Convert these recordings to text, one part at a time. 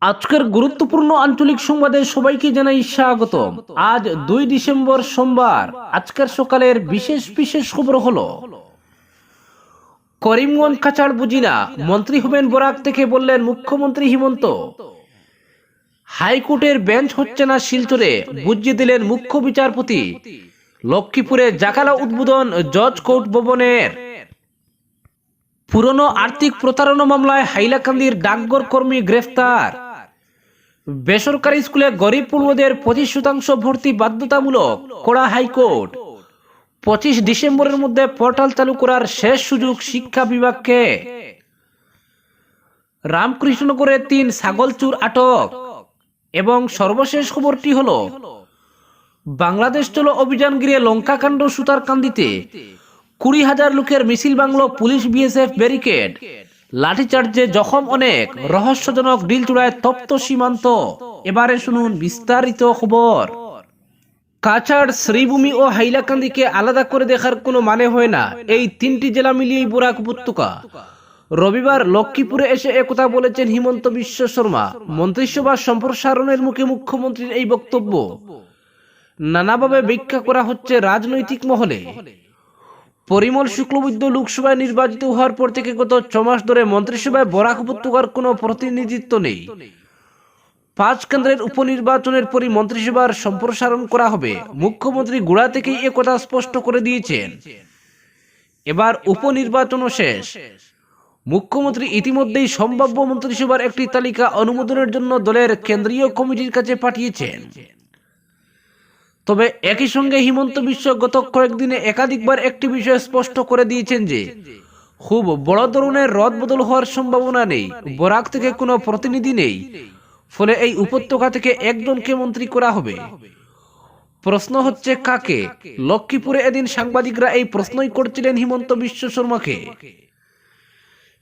আজকের গুরুত্বপূর্ণ আঞ্চলিক সংবাদে সবাইকে জানাই স্বাগতম। আজ 2 ডিসেম্বর সোমবার। আজকের সকালের বিশেষ বিশেষ খবর হলো করিমগঞ্জ কাছাড় বুঝি না, মন্ত্রী হবেন বরাক থেকে বললেন মুখ্যমন্ত্রী হিমন্ত। হাইকোর্টের বেঞ্চ হচ্ছে না শিলচরে, বুঝিয়ে দিলেন মুখ্য বিচারপতি। লক্ষ্মীপুরে জাকালা উদ্বোধন জজ কোর্ট ভবনের। পুরনো আর্থিক প্রতারণা মামলায় হাইলাকান্দির ডাকঘর কর্মী গ্রেফতার। বেসরকারি স্কুলে গরিব পূর্বদের 25% ভর্তি বাধ্যতামূলক, কড়া হাইকোর্ট। 25 ডিসেম্বরের মধ্যে পোর্টাল চালু করার শেষ সুযোগ শিক্ষা বিভাগকে। রামকৃষ্ণনগরে 3 ছাগল চোর আটক। এবং সর্বশেষ খবরটি হলো বাংলাদেশ চলো অভিযান ঘিরে লঙ্কাকাণ্ড সুতারকান্দিতে 20,000 লোকের মিছিল ভাঙল পুলিশ বিএসএফ ব্যারিকেড। লাঠিচার্জে জখম অনেক, রহস্যজনক ডিলচূড়ায় তপ্ত সীমান্ত। এবারে শুনুন বিস্তারিত খবর। কাছাড়, শ্রীভূমি ও হাইলাকান্দিকে আলাদা করে দেখার কোনো মানে হয় না। এই 3টি জেলা মিলিয়েই বরাক উপত্যকা। রবিবার লক্ষ্মীপুরে এসে একথা বলেছেন হিমন্ত বিশ্ব শর্মা। মন্ত্রিসভা সম্প্রসারণের মুখে মুখ্যমন্ত্রীর এই বক্তব্য নানাভাবে ব্যাখ্যা করা হচ্ছে রাজনৈতিক মহলে। পরিমল শুক্লবৈদ্য লোকসভায় নির্বাচিত হওয়ার পর থেকে গত 6 মাস ধরে মন্ত্রিসভায় বরাক উপত্যকার কোনো প্রতিনিধিত্ব নেই। 5 কেন্দ্রের উপনির্বাচনের পরই মন্ত্রিসভার সম্প্রসারণ করা হবে। মুখ্যমন্ত্রী গোড়া থেকেই একথা স্পষ্ট করে দিয়েছেন। এবার উপনির্বাচনও শেষ। মুখ্যমন্ত্রী ইতিমধ্যেই সম্ভাব্য মন্ত্রিসভার একটি তালিকা অনুমোদনের জন্য দলের কেন্দ্রীয় কমিটির কাছে পাঠিয়েছেন। তবে একই সঙ্গে হিমন্ত বিশ্ব গত কয়েকদিনে একাধিকবার একটি বিষয় স্পষ্ট করে দিয়েছেন যে খুব বড় ধরনের রদবদল হওয়ার সম্ভাবনা নেই। বরাক থেকে কোনো প্রতিনিধি নেই, ফলে এই উপত্যকা থেকে একজনকে মন্ত্রী করা হবে। প্রশ্ন হচ্ছে কাকে? লক্ষ্মীপুরে এদিন সাংবাদিকরা এই প্রশ্নই করছিলেন হিমন্ত বিশ্ব শর্মাকে।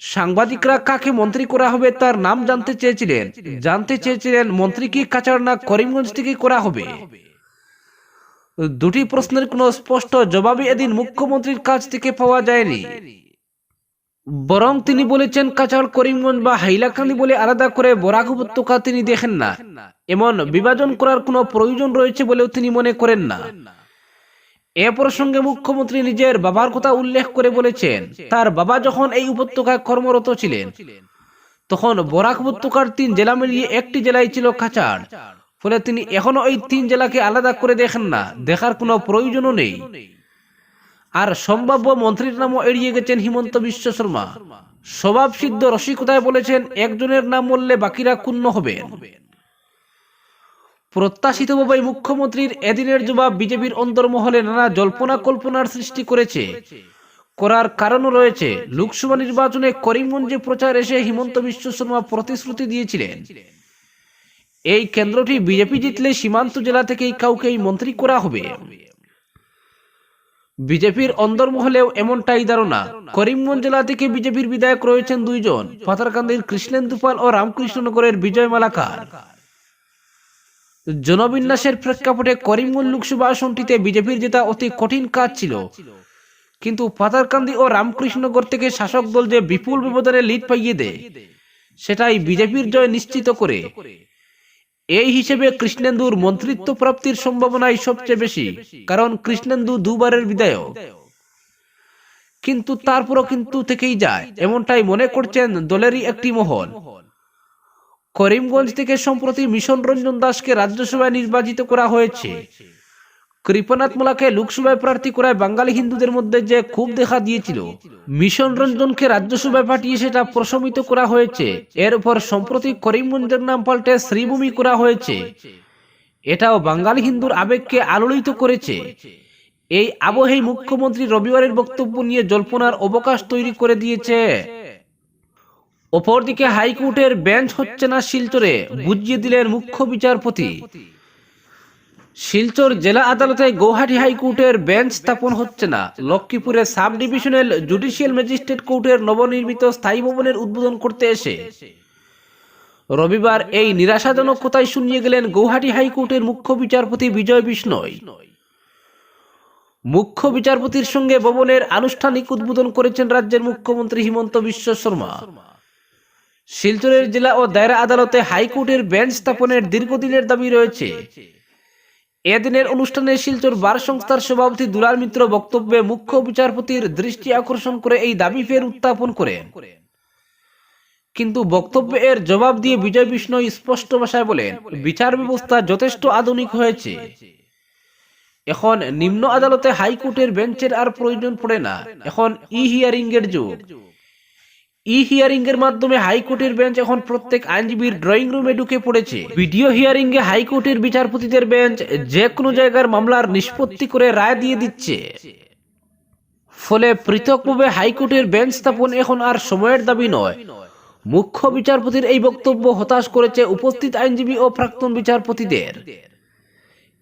সাংবাদিকরা কাকে মন্ত্রী করা হবে তার নাম জানতে চেয়েছিলেন মন্ত্রী কি কাছাড় না করিমগঞ্জ থেকে করা হবে। দুটি প্রশ্নের কোনো স্পষ্ট জবাবই এদিন মুখ্যমন্ত্রীর কাছ থেকে পাওয়া যায়নি। বরং তিনি বলেছেন কাছাড়, করিমগঞ্জ বা হাইলাকান্দি বলে আলাদা করে বরাক উপত্যকা তিনি দেখেন না। এমন বিভাজন করার কোনো প্রয়োজন রয়েছে বলেও তিনি মনে করেন না। এ প্রসঙ্গে মুখ্যমন্ত্রী নিজের বাবার কথা উল্লেখ করে বলেছেন, তার বাবা যখন এই উপত্যকায় কর্মরত ছিলেন তখন বরাক উপত্যকার 3 জেলা মিলিয়ে একটি জেলায় ছিল কাছাড়। ফলে তিনি এখনো এই 3 জেলাকে আলাদা করে দেখেন না, দেখার কোনো প্রয়োজনও নেই। আর সম্ভাব্য মন্ত্রীর নামও এড়িয়ে গেছেন হিমন্ত বিশ্ব শর্মা। স্বভাবসিদ্ধ রসিকতায় বলেছেন একজনের নাম বললে বাকিরা ক্ষুণ্ণ হবেন। প্রত্যাশিতভাবে মুখ্যমন্ত্রীর এদিনের জবাব বিজেপির অন্তর্মহলে নানা জল্পনা কল্পনার সৃষ্টি করার কারণও রয়েছে। লোকসভা নির্বাচনে করিমগঞ্জে প্রচার এসে হিমন্ত বিশ্ব শর্মা প্রতিশ্রুতি দিয়েছিলেন এই কেন্দ্রটি বিজেপি জিতলে সীমান্ত জেলা থেকেই কাউকেই মন্ত্রী করা হবে। বিজেপির অন্দরমহলেও এমনটাই ধারণা। করিমগঞ্জ জেলা থেকে বিজেপির বিধায়ক রয়েছেন 2 জন, পাথারকান্দির কৃষ্ণেন্দু পাল ও রামকৃষ্ণনগরের বিজয় মালাকার। জনবিন্যাসের প্রেক্ষাপটে করিমগঞ্জ লোকসভা আসনটিতে বিজেপির জেতা অতি কঠিন কাজ ছিল, কিন্তু পাথারকান্দি ও রামকৃষ্ণনগর থেকে শাসক দল যে বিপুল ব্যবধানে লিড পাইয়ে দেয় সেটাই বিজেপির জয় নিশ্চিত করে। এই হিসেবে কৃষ্ণেন্দুর মন্ত্রিত্ব প্রাপ্তির সম্ভাবনাই সবচেয়ে বেশি, কারণ কৃষ্ণেন্দু 2 বারের বিধায়ক। কিন্তু তারপরও কিন্তু থেকেই যায়, এমনটাই মনে করছেন দলেরই একটি মহল। করিমগঞ্জ থেকে সম্প্রতি মিশন রঞ্জন দাসকে রাজ্যসভায় নির্বাচিত করা হয়েছে। কৃপনাথ মোলাকে লোকসভায় প্রার্থী করায় বাঙালি হিন্দুদের মধ্যে যে ক্ষোভ দেখা দিয়েছিল, মিশন রঞ্জনকে রাজ্যসভায় পাঠিয়ে সেটা প্রশমিত করা হয়েছে। এর উপর সম্প্রতি করিমগঞ্জের নাম পাল্টে শ্রীভূমি করা হয়েছে। এটাও বাঙালি হিন্দুর আবেগকে আলোড়িত করেছে। এই আবহেই মুখ্যমন্ত্রী রবিবারের বক্তব্য নিয়ে জল্পনার অবকাশ তৈরি করে দিয়েছে। অপরদিকে হাইকোর্টের বেঞ্চ হচ্ছে না শিলচরে, বুঝিয়ে দিলেন মুখ্য বিচারপতি। শিলচর জেলা আদালতে গৌহাটি হাইকোর্টের বেঞ্চ স্থাপন হচ্ছে না। লক্ষ্মীপুরে সাব ডিভিশনাল জুডিশিয়াল ম্যাজিস্ট্রেট কোর্টের নবনির্মিত স্থায়ী ভবনের উদ্বোধন করতে এসে রবিবার এই নিরাশাজনক কথাই শুনিয়ে গেলেন গৌহাটি হাইকোর্টের মুখ্য বিচারপতি বিজয় বিষ্ণয়। মুখ্য বিচারপতির সঙ্গে ভবনের আনুষ্ঠানিক উদ্বোধন করেছেন রাজ্যের মুখ্যমন্ত্রী হিমন্ত বিশ্ব শর্মা। শিলচরের জেলা ও দায়রা আদালতে হাইকোর্টের বেঞ্চ স্থাপনের দীর্ঘদিনের দাবি রয়েছে। এদিনের অনুষ্ঠানে শিলচর বার সংস্থার সভাপতি দুলাল মিত্র বক্তব্যে মুখ্য বিচারপতির দৃষ্টি আকর্ষণ করে এই দাবি ফের উত্থাপন করেন। কিন্তু বক্তব্যে এর জবাব দিয়ে বিজয় বিষ্ণয় স্পষ্ট ভাষায় বলেন, বিচার ব্যবস্থা যথেষ্ট আধুনিক হয়েছে। এখন নিম্ন আদালতে হাইকোর্টের বেঞ্চের আর প্রয়োজন পড়ে না। এখন ই হিয়ারিং এর যুগ। ই হিয়ারিং এর মাধ্যমে হাইকোর্টের বেঞ্চ এখন প্রত্যেক আইনজীবীর ড্রয়িং রুমে ঢুকে পড়েছে। ভিডিও হিয়ারিং এ হাইকোর্টের বিচারপতিদের বেঞ্চ যে কোনো জায়গার মামলার নিষ্পত্তি করে রায় দিয়ে দিচ্ছে। ফলে পৃথকভাবে হাইকোর্টের বেঞ্চ স্থাপন এখন আর সময়ের দাবি নয়। মুখ্য বিচারপতির এই বক্তব্য হতাশ করেছে উপস্থিত আইনজীবী ও প্রাক্তন বিচারপতিদের।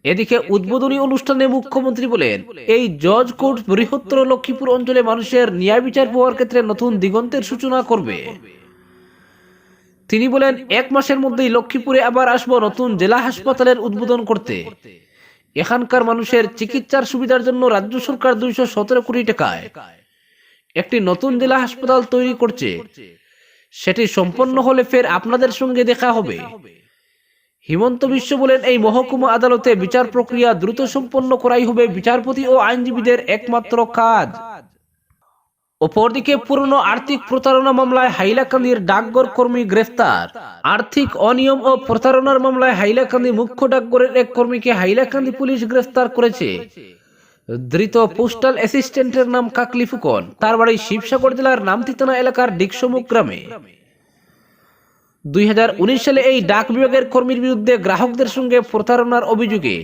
এদিকে উদ্বোধনী অনুষ্ঠানে মুখ্যমন্ত্রী বলেন, এই জজ কোর্ট বৃহত্তর লক্ষ্মীপুর অঞ্চলে মানুষের ন্যায় বিচার পাওয়ার ক্ষেত্রে নতুন দিগন্তের সূচনা করবে। তিনি বলেন, 1 মাসের মধ্যেই লক্ষ্মীপুরে আবার আসব নতুন জেলা হাসপাতালের উদ্বোধন করতে। এখানকার মানুষের চিকিৎসার সুবিধার জন্য রাজ্য সরকার 217 কোটি টাকায় একটি নতুন জেলা হাসপাতাল তৈরি করছে। সেটি সম্পন্ন হলে ফের আপনাদের সঙ্গে দেখা হবে। হিমন্ত বিশ্ব বলেন, এই মহকুমা আদালতে বিচার প্রক্রিয়া দ্রুত সম্পন্ন করাই হবে বিচারপতি ও আইনজীবীদের একমাত্র কাজ। অপরদিকে পুরনো আর্থিক প্রতারণা মামলায় হাইলাকান্দির ডাকঘর কর্মী গ্রেফতার। আর্থিক অনিয়ম ও প্রতারণার মামলায় হাইলাকান্দি মুখ্য ডাকঘরের এক কর্মীকে হাইলাকান্দি পুলিশ গ্রেফতার করেছে। ধৃত পোস্টাল অ্যাসিস্ট্যান্টের নাম কাকলি ফুকন। তার বাড়ি শিবসাগর জেলার নামতিতানা এলাকার ডিকসমুখ গ্রামে। 2019 সালে এই ডাক বিভাগের কর্মীর বিরুদ্ধে গ্রাহকদের সঙ্গে প্রতারণার অভিযোগে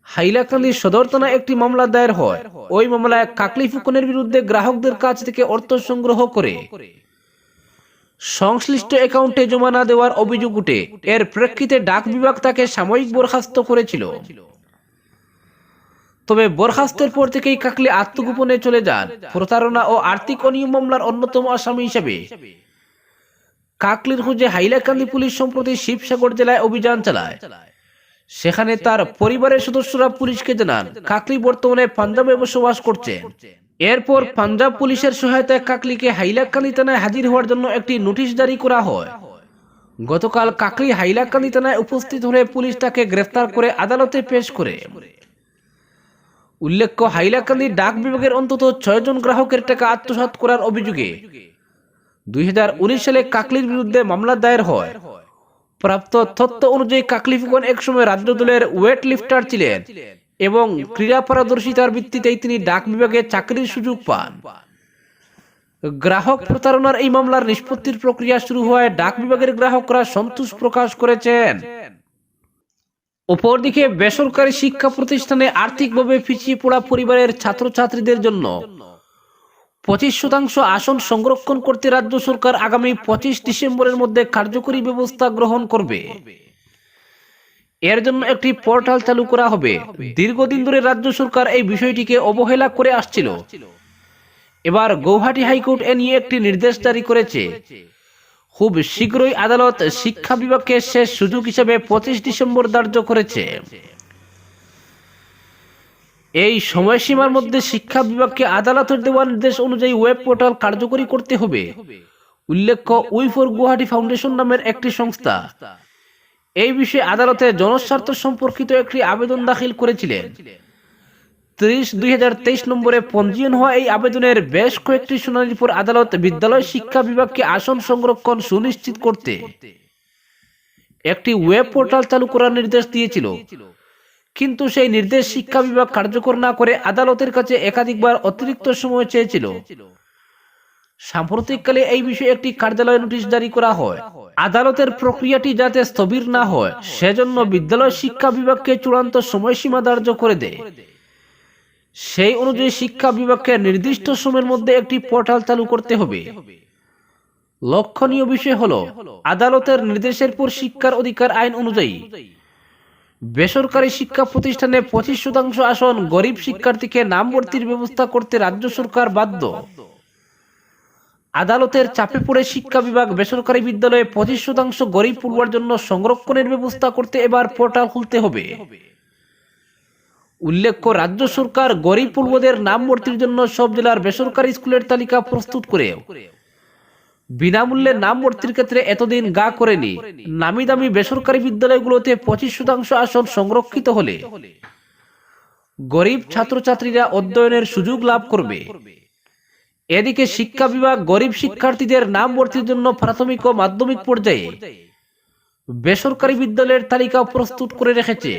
হাইলাকান্দি সদর থানায় একটি মামলা দায়ের হয়। ওই মামলায় কাকলি ফুকনের বিরুদ্ধে গ্রাহকদের কাছ থেকে অর্থ সংগ্রহ করে সংশ্লিষ্ট অ্যাকাউন্টে জমা না দেওয়ার অভিযোগ উঠে। এর প্রেক্ষিতে ডাক বিভাগ তাকে সাময়িক বরখাস্ত করেছিল। তবে বরখাস্তের পর থেকেই কাকলি আত্মগোপনে চলে যান। প্রতারণা ও আর্থিক অনিয়ম মামলার অন্যতম আসামি হিসেবে কাকলির খোঁজে হাইলাকান্দি পুলিশ সম্প্রতি শিবসাগর জেলায় অভিযান চালায়। সেখানে তার পরিবারের সদস্যরা পুলিশকে জানান, কাকলি বর্তমানে পাঞ্জাবে বসবাস করছেন। এরপর পাঞ্জাব পুলিশের সহায়তায় কাকলিকে হাইলাকান্দি থানায় হাজির হওয়ার জন্য একটি নোটিশ জারি করা হয়। গতকাল কাকলি হাইলাকান্দি থানায় উপস্থিত হলে পুলিশ তাকে গ্রেফতার করে আদালতে পেশ করে। উল্লেখ্য, হাইলাকান্দি ডাক বিভাগের অন্তত 6 জন গ্রাহকের টাকা আত্মসাৎ করার অভিযোগে 2019 সালে কাকলির বিরুদ্ধে মামলা দায়ের হয়। প্রাপ্ত তথ্য অনুযায়ী কাকলি ফুকন একসময় রাজ্য দলের ওয়েট লিফটার ছিলেন এবং ক্রীড়া পারদর্শিতার ভিত্তিতেই তিনি ডাক বিভাগে চাকরির সুযোগ পান। গ্রাহক প্রতারণার এই মামলার নিষ্পত্তির প্রক্রিয়া শুরু হওয়ায় ডাক বিভাগের গ্রাহকরা সন্তোষ প্রকাশ করেছেন। অপরদিকে বেসরকারি শিক্ষা প্রতিষ্ঠানে আর্থিকভাবে পিছিয়ে পড়া পরিবারের ছাত্রছাত্রীদের জন্য 25% আসন সংরক্ষণ করতে রাজ্য সরকার আগামী 25 ডিসেম্বরের মধ্যে কার্যকরী ব্যবস্থা গ্রহণ করবে। এর জন্য একটি পোর্টাল চালু করা হবে। দীর্ঘদিন ধরে রাজ্য সরকার এই বিষয়টিকে অবহেলা করে আসছিল। এবার গৌহাটি হাইকোর্ট এ নিয়ে একটি নির্দেশ জারি করেছে। খুব শীঘ্রই আদালত শিক্ষা বিভাগকে শেষ সুযোগ হিসেবে 25 ডিসেম্বর ধার্য করেছে। এই সময়সীমার মধ্যে শিক্ষা বিভাগকে আদালতের দেওয়া নির্দেশ অনুযায়ী ওয়েব পোর্টাল কার্যকরী করতে হবে। উল্লেখ্য, উই ফর গুয়াহাটি ফাউন্ডেশন নামের একটি সংস্থা এই বিষয়ে আদালতে জনস্বার্থ সম্পর্কিত একটি আবেদন দাখিল করেছিলেন। 30/2023 নম্বরে পঞ্জীয়ন হওয়া এই আবেদনের বেশ কয়েকটি শুনানির পর আদালত বিদ্যালয় শিক্ষা বিভাগকে আসন সংরক্ষণ সুনিশ্চিত করতে একটি ওয়েব পোর্টাল চালু করার নির্দেশ দিয়েছিল। কিন্তু সেই নির্দেশ শিক্ষা বিভাগ কার্যকর না করে আদালতের কাছে একাধিকবার অতিরিক্ত সময় চেয়েছিল। সাম্প্রতিককালে এই বিষয়ে একটি কার্যালয় নোটিশ জারি করা হয়। আদালতের প্রক্রিয়াটি যাতে স্থবির না হয় সেজন্য বিদ্যালয় শিক্ষা বিভাগকে চূড়ান্ত সময়সীমা ধার্য করে দেয়। সেই অনুযায়ী শিক্ষা বিভাগকে নির্দিষ্ট সময়ের মধ্যে একটি পোর্টাল চালু করতে হবে। লক্ষণীয় বিষয় হলো, আদালতের নির্দেশের পর শিক্ষার অধিকার আইন অনুযায়ী বেসরকারি শিক্ষা প্রতিষ্ঠানে 25% আসন গরিব শিক্ষার্থীকে নাম ভর্তির ব্যবস্থা করতে রাজ্য সরকার বাধ্য। আদালতের চাপে পড়ে শিক্ষা বিভাগ বেসরকারি বিদ্যালয়ে 25% গরিব পড়ুয়ার জন্য সংরক্ষণের ব্যবস্থা করতে এবার পোর্টাল খুলতে হবে। উল্লেখ্য, রাজ্য সরকার গরিব পড়ুয়াদের নাম ভর্তির জন্য সব জেলার বেসরকারি স্কুলের তালিকা প্রস্তুত করে বিনামূল্যে নাম ভর্তির ক্ষেত্রে এতদিন গা করেনি। নামি দামি বেসরকারি বিদ্যালয়গুলোতে 25% আসন সংরক্ষিত হলে গরিব ছাত্রছাত্রীরা অধ্যয়নের সুযোগ লাভ করবে। এদিকে শিক্ষা বিভাগ গরিব শিক্ষার্থীদের নাম ভর্তির জন্য প্রাথমিক ও মাধ্যমিক পর্যায়ে বেসরকারি বিদ্যালয়ের তালিকা প্রস্তুত করে রেখেছে।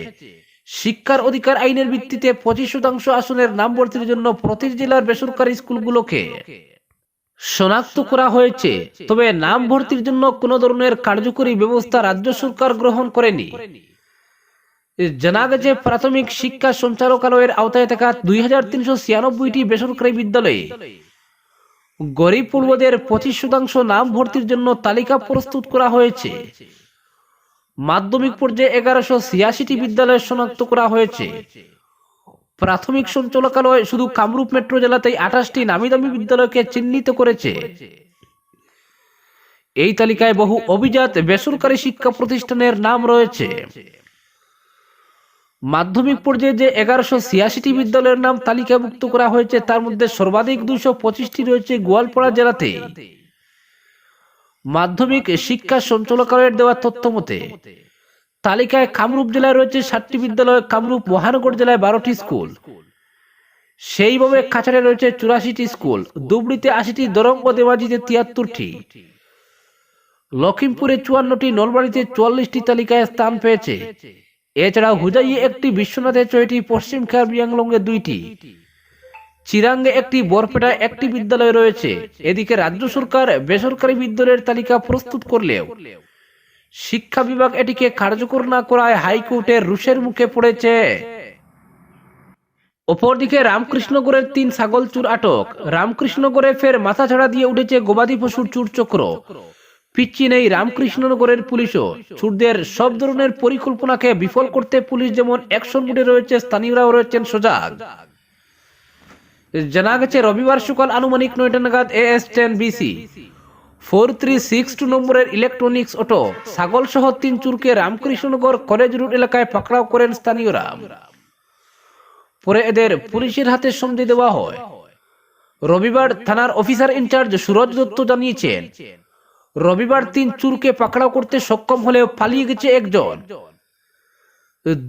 শিক্ষার অধিকার আইনের ভিত্তিতে 25% আসনের নাম ভর্তির জন্য প্রতি জেলার বেসরকারি স্কুলগুলোকে শনাক্ত করা হয়েছে। তবে নাম ভর্তির জন্য কোনো ধরনের কার্যকরী ব্যবস্থা রাজ্য সরকার গ্রহণ করেনি। জানা গেছে, প্রাথমিক শিক্ষা সঞ্চালকালয়ের আওতায় থাকা 2396টি বেসরকারি বিদ্যালয়ে গরিব পড়ুয়াদের 25% নাম ভর্তির জন্য তালিকা প্রস্তুত করা হয়েছে। মাধ্যমিক পর্যায়ে 1186টি বিদ্যালয় শনাক্ত করা হয়েছে। প্রাথমিক সঞ্চালকালয় শুধু কামরূপ মেট্রো জেলাতেই 28টি নামি দামি বিদ্যালয়কে চিহ্নিত করেছে। এই তালিকায় বহু অভিজাত বেসরকারি শিক্ষা প্রতিষ্ঠানের নাম রয়েছে। মাধ্যমিক পর্যায়ে যে 1186টি বিদ্যালয়ের নাম তালিকাভুক্ত করা হয়েছে তার মধ্যে সর্বাধিক 225টি রয়েছে গোয়ালপাড়া জেলাতে। মাধ্যমিক শিক্ষা সঞ্চালকালয়ের দেওয়া তথ্য মতে তালিকায় কামরূপ জেলায় রয়েছে 60টি বিদ্যালয়, কামরূপ মহানগর জেলায় 12টি স্কুল, সেইভাবে কাছাড়ে রয়েছে 84টি স্কুল, ধুবড়িতে 80টি, দরং ও দেওয়াজিতে 73টি, লখিমপুরে 54টি, নলবাড়িতে 44টি তালিকায় স্থান পেয়েছে। এছাড়াও হুজাইয়ে 1টি, বিশ্বনাথে 6টি, পশ্চিম কার্বি আংলংয়ে 2টি, চিরাঙ্গে 1টি, বরপেটায় 1টি বিদ্যালয় রয়েছে। এদিকে রাজ্য সরকার বেসরকারি বিদ্যালয়ের তালিকা প্রস্তুত করলেও শিক্ষা বিভাগ এটিকে কার্যকর না করায় হাইকোর্টের রুষের মুখে পড়েছে। অপরদিকে রামকৃষ্ণগড়ের 3 ছাগল চোর আটক। রামকৃষ্ণগড়ে ফের মাথাছাড়া দিয়ে উঠেছে গবাদি পশুর চোর চক্র। পিচ্ছি নেই রামকৃষ্ণনগরের পুলিশও। চোরদের সব ধরনের পরিকল্পনাকে বিফল করতে পুলিশ যেমন অ্যাকশন মুডে রয়েছে, স্থানীয়রাও রয়েছেন সজাগ। জানা গেছে, রবিবার সকাল আনুমানিক 9টা নাগাদ AS10 BC 4362 নম্বরের ইলেকট্রনিক্স অটো ছাগল সহ 3 চোরকে রামকৃষ্ণনগর কলেজ রোড এলাকায় পাকড়াও করেন স্থানীয়রা। পরে এদের পুলিশের হাতে সমঝে দেওয়া হয়। রবিবার থানার অফিসার ইনচার্জ সুরজ দত্ত জানিয়েছেন, রবিবার 3 চোরকে পাকড়াও করতে সক্ষম হলেও পালিয়ে গেছে একজন।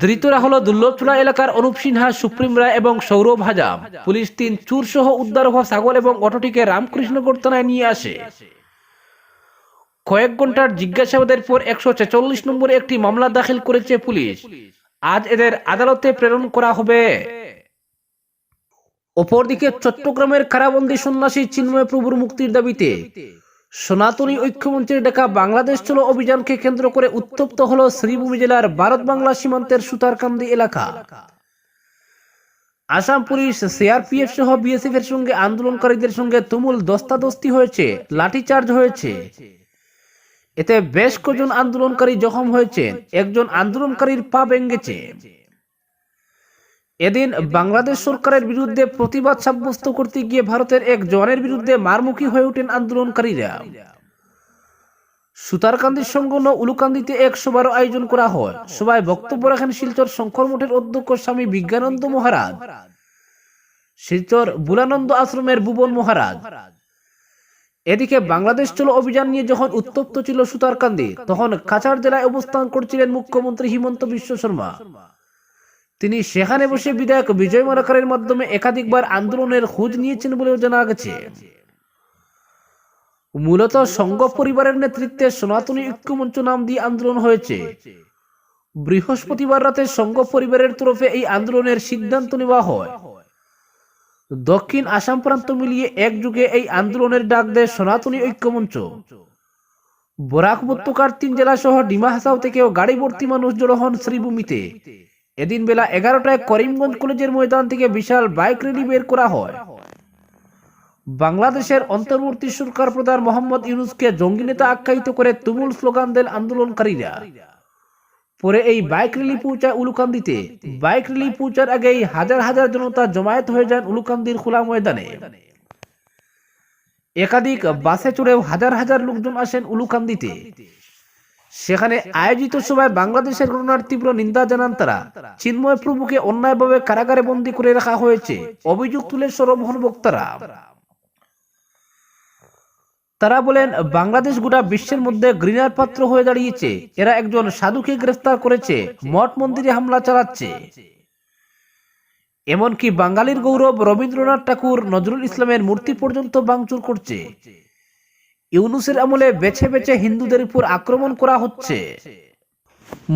ধৃতরা হলো দুর্লভচূড়া এলাকার অনুপ সিনহা, সুপ্রিম রায় এবং সৌরভ হাজাম। পুলিশ 3 চোর সহ উদ্ধার হওয়া ছাগল এবং অটোটিকে রামকৃষ্ণনগর থানায় নিয়ে আসে। কয়েক ঘন্টার জিজ্ঞাসাবাদের পর 146 নম্বরে একটি মামলা দাখিল করেছে পুলিশ। আজ এদের আদালতে প্রেরণ করা হবে। অপরদিকে চট্টগ্রামের কারাবন্দী সন্ন্যাসী চিন্ময় প্রভুর মুক্তির দাবিতে সনাতনী ঐক্যমঞ্চের ডাকা বাংলাদেশ চলো অভিযানকে কেন্দ্র করে উত্তপ্ত হলো শ্রীভূমি জেলার ভারত বাংলা সীমান্তের সুতারকান্দি এলাকা। আসাম পুলিশ, CRPF সহ BSF এর সঙ্গে আন্দোলনকারীদের সঙ্গে তুমুল দস্তাদস্তি হয়েছে, লাঠিচার্জ হয়েছে। এতে বেশ কজন আন্দোলনকারী জখম হয়েছেন, একজন আন্দোলনকারীর পা ভেঙেছে। এদিন বাংলাদেশ সরকারের বিরুদ্ধে প্রতিবাদ সাব্যস্ত করতে গিয়ে ভারতের এক জওয়ানের বিরুদ্ধে মারমুখী হয়ে ওঠেন আন্দোলনকারীরা। সুতারকান্দির সংলগ্ন উলুকান্দিতে এক সভার আয়োজন করা হয়। সভায় বক্তব্য রাখেন শিলচর শঙ্কর মঠের অধ্যক্ষ স্বামী বিজ্ঞানন্দ মহারাজ, শিলচর বুলানন্দ আশ্রমের ভুবন মহারাজ। এদিকে বাংলাদেশ চলো অভিযান নিয়ে যখন উত্তপ্ত ছিল সুতারকান্দি, তখন কাছাড় জেলায় অবস্থান করছিলেন মুখ্যমন্ত্রী হিমন্ত বিশ্ব শর্মা। তিনি সেখানে বসে বিধায়ক বিজয় মালাকারের মাধ্যমে একাধিকবার আন্দোলনের খোঁজ নিয়েছেন বলেও জানা গেছে। মূলত সংঘ পরিবারের নেতৃত্বে সনাতনী ঐক্যমঞ্চ নাম দিয়ে আন্দোলন হয়েছে। বৃহস্পতিবার রাতে সংঘ পরিবারের তরফে এই আন্দোলনের সিদ্ধান্ত নেওয়া হয়। দক্ষিণ আসাম প্রান্ত মিলিয়ে একযুগে এই আন্দোলনের ডাক দেয় সনাতনী ঐক্যমঞ্চ। বরাক উপত্যকার 3 জেলা সহ ডিমা হাসাও থেকেও গাড়ি ভর্তি মানুষ জড়ো হন শ্রীভূমিতে। এদিন বেলা 11টায় করিমগঞ্জ কলেজের ময়দান থেকে বিশাল বাইক র্যালি বের করা হয়। বাংলাদেশের অন্তর্বর্তী সরকার প্রধান মোহাম্মদ ইউনূসকে জঙ্গি নেতা আখ্যায়িত করে তুমুল স্লোগান দেন আন্দোলনকারীরা। পরে এই বাইক র্যালি পৌঁছায় উলুকান্দিতে। বাইক র্যালি পৌঁছার আগেই হাজার হাজার জনতা জমায়েত হয়ে যান উলুকান্দির খোলা ময়দানে। একাধিক বাসে চড়েও হাজার হাজার লোকজন আসেন উলুকান্দিতে। সেখানে আয়োজিত সভায় বাংলাদেশের ঘটনার তীব্র নিন্দা জানান তারা। চিন্ময় প্রভুকে অন্যায়ভাবে কারাগারে বন্দী করে রাখা হয়েছে, অভিযোগ তুলে সরব হন বক্তারা। তারা বলেন বাংলাদেশ গোটা বিশ্বের মধ্যে ঘৃণার পাত্র হয়ে দাঁড়িয়েছে, এরা একজন সাধুকে গ্রেফতার করেছে, মঠ মন্দিরে হামলা চালাচ্ছে। এমনকি বাঙালির গৌরব রবীন্দ্রনাথ ঠাকুর, নজরুল ইসলামের মূর্তি পর্যন্ত ভাঙচুর করছে। ইউনূসের আমলে বেছে বেছে হিন্দুদের উপর আক্রমণ করা হচ্ছে।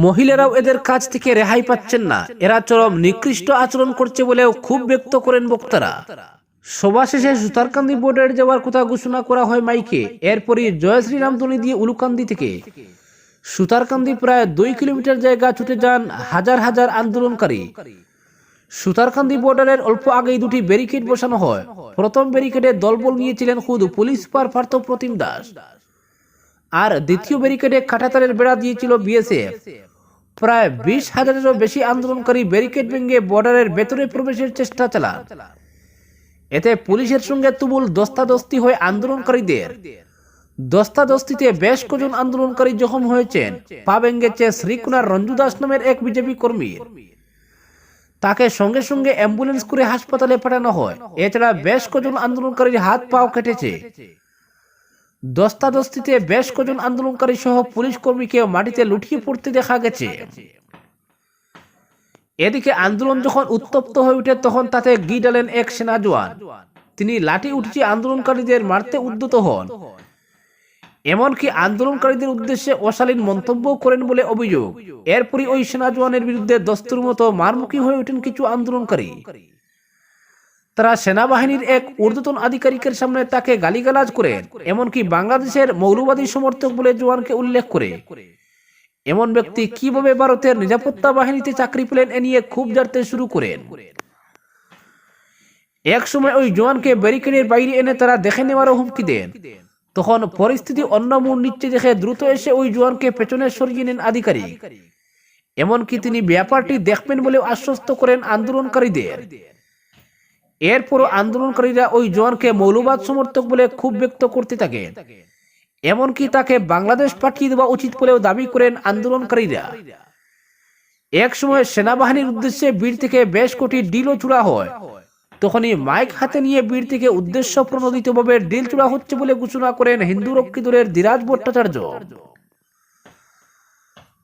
মহিলারাও এদের কাছ থেকে রেহাই পাচ্ছেন না, এরা চরম নিকৃষ্ট আচরণ করছে বলেও ক্ষোভ ব্যক্ত করেন বক্তারা। সভা শেষে সুতারকান্দি বর্ডারে যাওয়ার কথা ঘোষণা করা হয় মাইকে। এরপরই জয় শ্রীরাম ধ্বনি দিয়ে উলুকান্দি থেকে সুতারকান্দি প্রায় 2 কিলোমিটার জায়গা ছুটে যান হাজার হাজার আন্দোলনকারী। সুতারকান্দি বর্ডারের অল্প আগেই 2টি ব্যারিকেড বসানো হয়। প্রথম ব্যারিকেডে দলবল নিয়েছিলেন খুদ পুলিশ সুপার পার্থ প্রতিম দাস, আর দ্বিতীয় ব্যারিকেডে কাঁটাতারের বেড়া দিয়েছিল বিএসএফ। প্রায় 20,000-এরও বেশি আন্দোলনকারী ব্যারিকেড ভেঙে বর্ডারের ভেতরে প্রবেশের চেষ্টা চালান। এতে পুলিশের সঙ্গে তুমুল দস্তাদস্তি হয় আন্দোলনকারীদের। দস্তাদস্তিতে বেশ কজন আন্দোলনকারী জখম হয়েছেন। পা ভেঙেছে শ্রীকুনার রঞ্জু দাস নামের এক বিজেপি কর্মীর। তাকে সঙ্গে সঙ্গে অ্যাম্বুলেন্স করে হাসপাতালে পাঠানো হয়। এছাড়া বেশ কজন আন্দোলনকারীর হাত পাও কেটেছে। দস্তাদস্তিতে বেশ কজন আন্দোলনকারী সহ পুলিশ কর্মীকে মাটিতে লুটিয়ে পড়তে দেখা গেছে। এদিকে আন্দোলন যখন উত্তপ্ত হয়ে ওঠে তখন তাতে গি ডালেন এক সেনা জওয়ান। তিনি লাঠি উঠিয়ে আন্দোলনকারীদের মারতে উদ্যত হন। এমনকি আন্দোলনকারীদের উদ্দেশ্যে অশালীন মন্তব্য করেন বলে অভিযোগ। এরপরই ওই সেনা জওয়ানের বিরুদ্ধে দস্তুর মতো মারমুখী হয়ে ওঠেন কিছু আন্দোলনকারী। তারা সেনাবাহিনীর এক ঊর্ধ্বতন আধিকারিকের সামনে তাকে গালিগালাজ করেন, এমনকি বাংলাদেশের মৌলবাদী সমর্থক বলে জওয়ানকে উল্লেখ করে। এমন ব্যক্তি কিভাবে ভারতের নিরাপত্তা বাহিনীতে চাকরি পেলেন এ নিয়ে ক্ষোভ ঝাড়তে শুরু করেন। এক সময় ওই জওয়ানকে ব্যারিকেডের বাইরে এনে তারা দেখে নেওয়ারও হুমকি দেন। তখন পরিস্থিতি অন্য মোড় নিচ্ছে দেখে দ্রুত এসে ওই জওয়ানকে পেছনে সরিয়ে নেন আধিকারিক। এমনকি তিনি ব্যাপারটি দেখবেন বলে আশ্বস্ত করেন আন্দোলনকারীদের। এরপরও আন্দোলনকারীরা ওই জওয়ানকে মৌলবাদ সমর্থক বলে ক্ষোভ ব্যক্ত করতে থাকেন। এমনকি তাকে বাংলাদেশ পাঠিয়ে দেওয়া উচিত বলেও দাবি করেন আন্দোলনকারীরা। এক সময় সেনাবাহিনীর উদ্দেশ্যে বীর থেকে বেশ কোটি ডিলও চূড়া হয়। তখনই মাইক হাতে নিয়ে বীর থেকে উদ্দেশ্য প্রণোদিতভাবে ডিল চূড়া হচ্ছে বলে ঘোষণা করেন হিন্দু রক্ষী দলের ধীরাজ ভট্টাচার্য।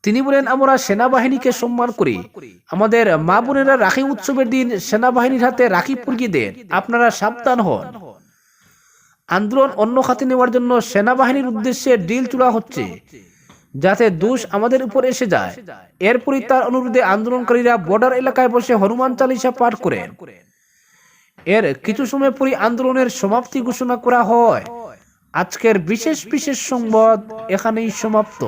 তিনি বলেন, আমরা সেনাবাহিনীকে সম্মান করি। আমাদের মা বোনেরা রাখি উৎসবের দিন সেনাবাহিনীর হাতে রাখি পরিয়ে দেন, আপনারা সাবধান হন। আন্দোলন অন্য খাতে নেওয়ার জন্য সেনাবাহিনীর উদ্দেশ্যে ডিল চূড়া হচ্ছে, যাতে দোষ আমাদের উপর এসে যায়। এরপরই তার অনুরোধে আন্দোলনকারীরা বর্ডার এলাকায় বসে হনুমান চালিসা পাঠ করেন। এর কিছু সময় পরই আন্দোলনের সমাপ্তি ঘোষণা করা হয়। আজকের বিশেষ সংবাদ এখানেই সমাপ্ত।